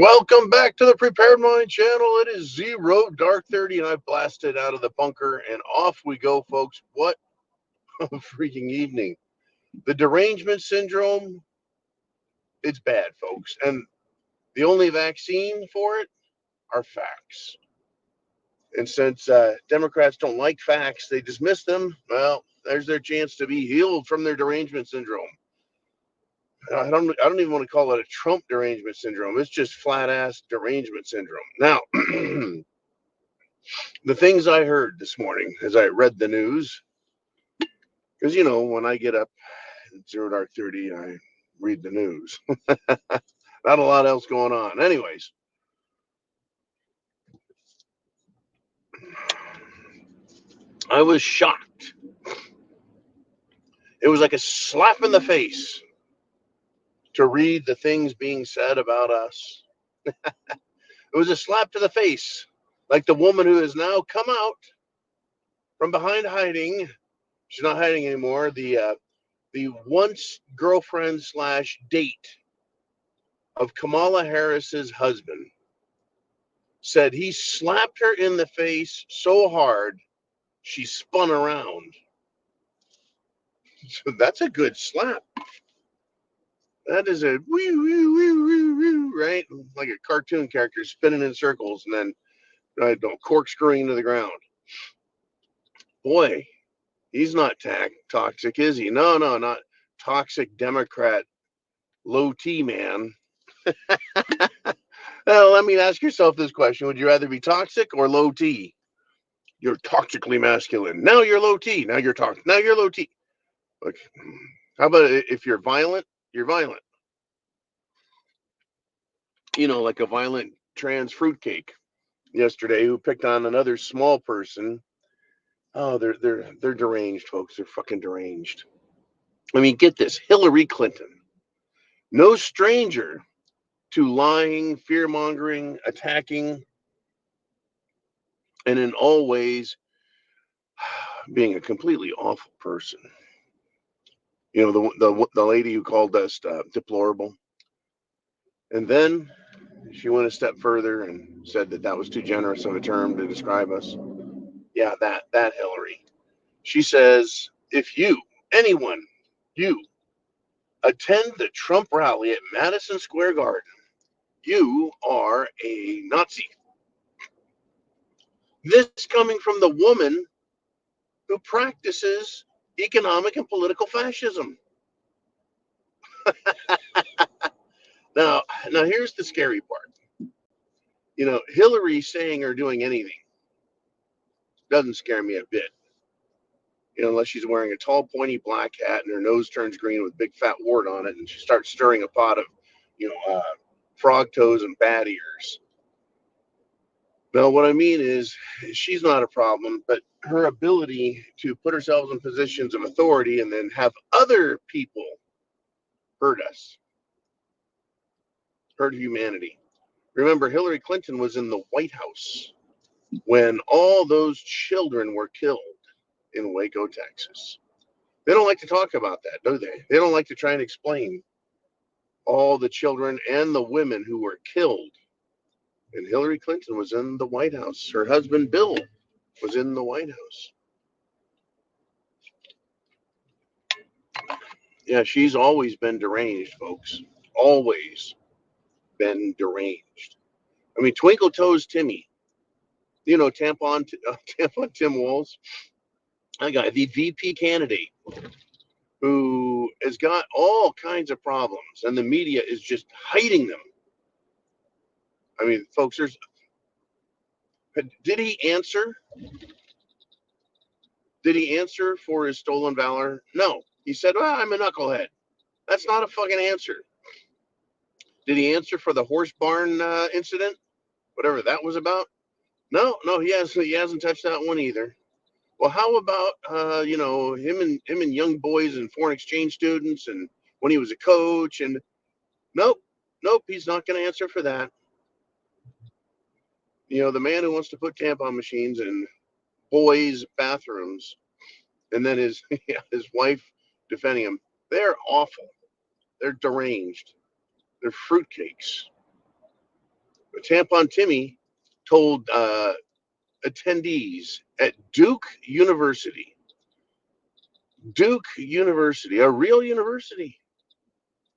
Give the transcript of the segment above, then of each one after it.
Welcome back to the Prepared Mind channel. It is 0 dark 30, and I blasted out of the bunker, and off we go, folks. What a freaking evening. The derangement syndrome, it's bad, folks. And the only vaccine for it are facts. And since Democrats don't like facts, they dismiss them. Well, there's their chance to be healed from their derangement syndrome. I don't even want to call it a Trump derangement syndrome. It's just flat ass derangement syndrome. Now, the things I heard this morning as I read the news, because when I get up at 0 dark 30, I read the news. Not a lot else going on. Anyways, I was shocked. It was like a slap in the face to read the things being said about us. It was a slap to the face, like the woman who has now come out from behind hiding. She's not hiding anymore. The once girlfriend slash date of Kamala Harris's husband said he slapped her in the face so hard she spun around. So that's a good slap. That is a wee, wee, wee, wee, wee, right? Like a cartoon character spinning in circles and then corkscrewing into the ground. Boy, he's not toxic, is he? No, not toxic Democrat low T man. Well, let me ask yourself this question. Would you rather be toxic or low T? You're toxically masculine. Now you're low T. Now you're toxic. Now you're low T. Like, how about if you're violent? You're violent. Like a violent trans fruitcake yesterday who picked on another small person. Oh, they're deranged, folks. They're fucking deranged. I mean, get this. Hillary Clinton, no stranger to lying, fear mongering, attacking, and in all ways being a completely awful person. The lady who called us deplorable, and then she went a step further and said that was too generous of a term to describe us. Yeah, that Hillary. She says, if you attend the Trump rally at Madison Square Garden, you are a Nazi. This coming from the woman who practices economic and political fascism. Now here's the scary part. Hillary saying or doing anything doesn't scare me a bit. Unless she's wearing a tall, pointy black hat and her nose turns green with a big fat wart on it, and she starts stirring a pot of, frog toes and bat ears. Now, what I mean is, she's not a problem, but her ability to put herself in positions of authority and then have other people hurt us, hurt humanity. Remember, Hillary Clinton was in the White House when all those children were killed in Waco, Texas. They don't like to talk about that, do they? They don't like to try and explain all the children and the women who were killed. And Hillary Clinton was in the White House. Her husband, Bill, was in the White House. Yeah, she's always been deranged, folks. Always been deranged. I mean, Twinkle Toes Timmy, Tampon Tim Walz, that guy, the VP candidate, who has got all kinds of problems, and the media is just hiding them. I mean, folks, did he answer? Did he answer for his stolen valor? No. He said, well, I'm a knucklehead. That's not a fucking answer. Did he answer for the horse barn incident? Whatever that was about? No, he hasn't touched that one either. Well, how about him and young boys and foreign exchange students, and when he was a coach? And nope, he's not going to answer for that. The man who wants to put tampon machines in boys' bathrooms, and then his wife defending him. They're awful. They're deranged. They're fruitcakes. Tampon Timmy told attendees at Duke University, a real university,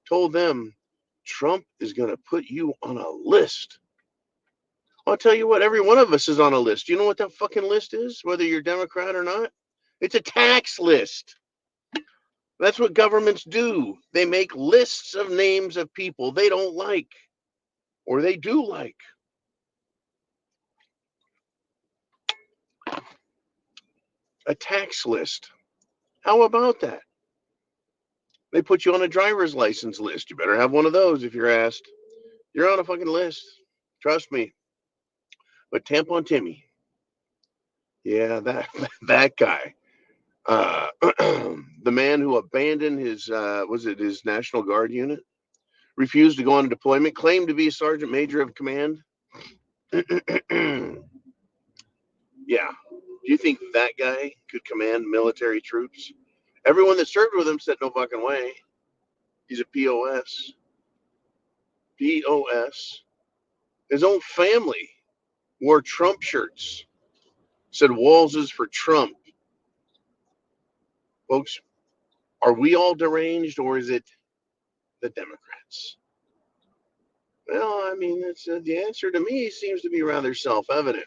told them Trump is going to put you on a list. I'll tell you what, every one of us is on a list. You know what that fucking list is, whether you're Democrat or not? It's a tax list. That's what governments do. They make lists of names of people they don't like or they do like. A tax list. How about that? They put you on a driver's license list. You better have one of those if you're asked. You're on a fucking list. Trust me. But Tampon Timmy, yeah, that guy, the man who abandoned his his National Guard unit, refused to go on deployment, claimed to be a sergeant major of command. Yeah. Do you think that guy could command military troops? Everyone that served with him said no fucking way. He's a POS. POS. His own family wore Trump shirts. Said Walz is for Trump. Folks, are we all deranged or is it the Democrats? Well, I mean, the answer to me seems to be rather self-evident.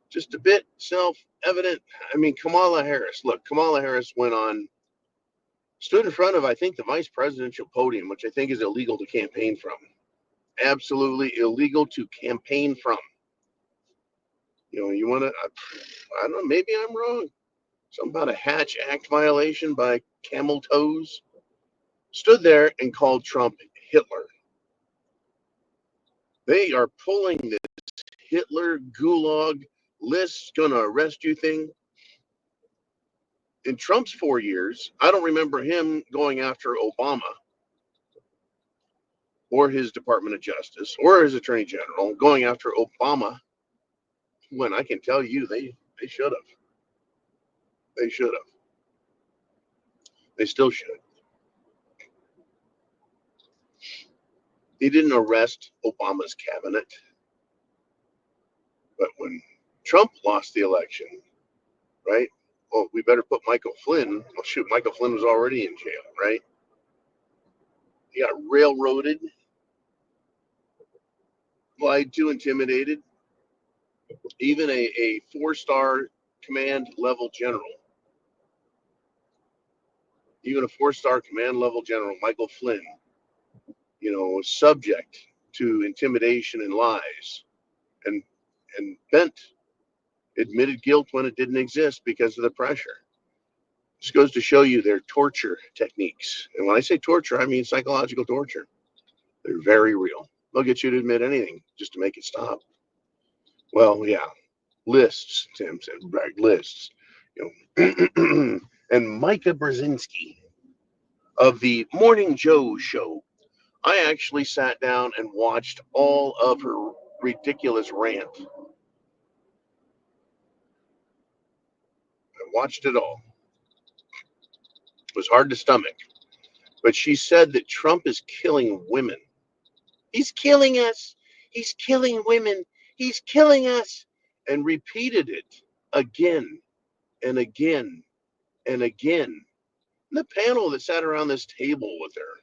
Just a bit self-evident. I mean, Kamala Harris. Look, Kamala Harris stood in front of, I think, the vice presidential podium, which I think is illegal to campaign from. Absolutely illegal to campaign from. You know, you want to, I don't know, maybe I'm wrong. Something about a Hatch Act violation by Camel Toes. Stood there and called Trump Hitler. They are pulling this Hitler gulag list, gonna arrest you thing. In Trump's 4 years, I don't remember him going after Obama or his Department of Justice or his Attorney General going after Obama, when I can tell you they should have. They should have. They still should. He didn't arrest Obama's cabinet. But when Trump lost the election, right? Well, we better put Michael Flynn. Well, shoot, Michael Flynn was already in jail, right? He got railroaded, lied to, intimidated. Even a 4-star command level general, Michael Flynn, was subject to intimidation and lies, and bent, admitted guilt when it didn't exist because of the pressure. This goes to show you their torture techniques. And when I say torture, I mean psychological torture. They're very real. They'll get you to admit anything just to make it stop. Well, yeah, lists, Tim said, right, lists. And Micah Brzezinski of the Morning Joe show, I actually sat down and watched all of her ridiculous rant. I watched it all. It was hard to stomach. But she said that Trump is killing women. He's killing us. He's killing women. He's killing us. And repeated it again and again and again. And the panel that sat around this table with her,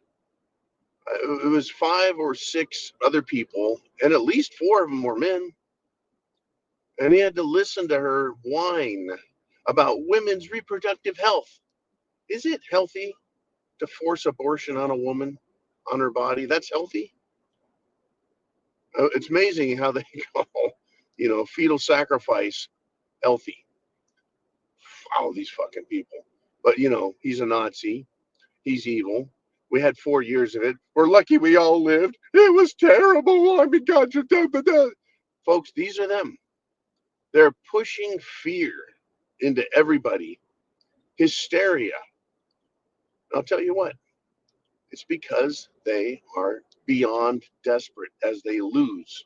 it was 5 or 6 other people, and at least 4 of them were men. And he had to listen to her whine about women's reproductive health. Is it healthy to force abortion on a woman, on her body? That's healthy? It's amazing how they call, fetal sacrifice healthy. Wow, these fucking people. But, he's a Nazi. He's evil. We had 4 years of it. We're lucky we all lived. It was terrible. I mean, God, folks, these are them. They're pushing fear into everybody. Hysteria. I'll tell you what. It's because they are beyond desperate as they lose.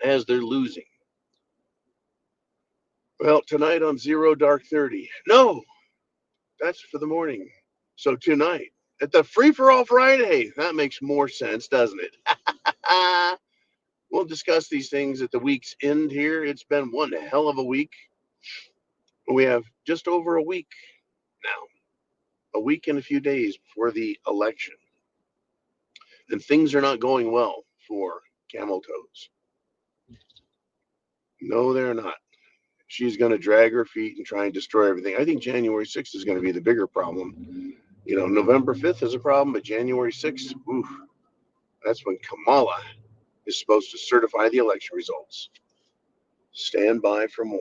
As they're losing. Well, tonight on Zero Dark 30. No, that's for the morning. So tonight, at the Free for All Friday, that makes more sense, doesn't it? We'll discuss these things at the week's end here. It's been one hell of a week. We have just over a week now, a week and a few days before the election. And things are not going well for Camel Toes. No, they're not. She's going to drag her feet and try and destroy everything. I think January 6th is going to be the bigger problem. November 5th is a problem, but January 6th, oof, that's when Kamala is supposed to certify the election results. Stand by for more.